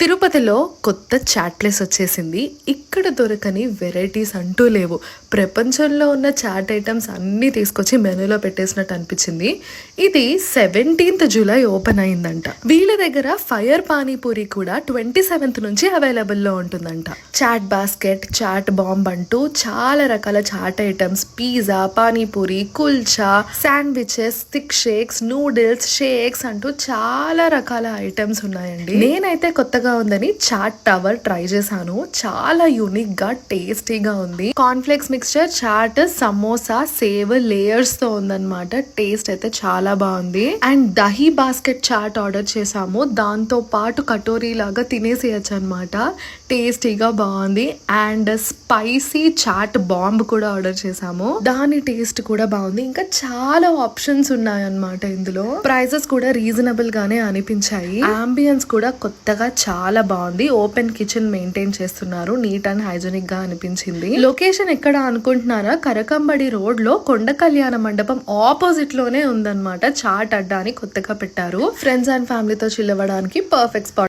తిరుపతిలో కొత్త chat place వచ్చేసింది. ఇక్కడ దొరకని వెరైటీస్ అంటూ లేవు. ప్రపంచంలో ఉన్న చాట్ ఐటమ్స్ అన్నీ తీసుకొచ్చి మెనూలో పెట్టేసినట్టు అనిపించింది. ఇది 17th జూలై ఓపెన్ అయిందంట. వీళ్ళ దగ్గర ఫైర్ పానీపూరి కూడా 27th నుంచి అవైలబుల్లో ఉంటుందంట. చాట్ బాస్కెట్, చాట్ బాంబ్ అంటూ చాలా రకాల chat items, pizza, panipuri, kulcha, sandwiches, thick shakes, noodles, shakes అంటూ చాలా రకాల ఐటమ్స్ ఉన్నాయండి. నేనైతే కొత్తగా ఉందని చాట్ టవర్ ట్రై చేశాను. చాలా యూనిక్ గా, టేస్టీగా ఉంది. Cornflakes mixture, chat, samosa, sev layers తో ఉందన్నమాట. టేస్ట్ అయితే చాలా బాగుంది. And dahi basket chat order చేసాము. దాంతో పాటు కటోరీ లాగా తినేసేయచ్చు అనమాట. టేస్టీగా బాగుంది. అండ్ స్పైసీ చాట్ బాంబ్ కూడా ఆర్డర్ చేసాము. దాని టేస్ట్ కూడా బాగుంది. ఇంకా చాలా ఆప్షన్స్ ఉన్నాయన్నమాట. ఇందులో ప్రైజెస్ కూడా రీజనబుల్ గానే అనిపించాయి. అంబియన్స్ కూడా కొత్తగా చాలా బాగుంది. ఓపెన్ కిచెన్ మెయింటైన్ చేస్తున్నారు. నీట్ అండ్ హైజెనిక్ గా అనిపించింది. లొకేషన్ ఎక్కడ అనుకుంటున్నారా? కరకంబడి రోడ్ లో కొండ కళ్యాణ మండపం ఆపోజిట్ లోనే ఉందన్నమాట. చాట్ అడ్డా అని కొత్తగా పెట్టారు. ఫ్రెండ్స్ అండ్ ఫ్యామిలీతో చిల్ అవ్వడానికి పర్ఫెక్ట్ స్పాట్.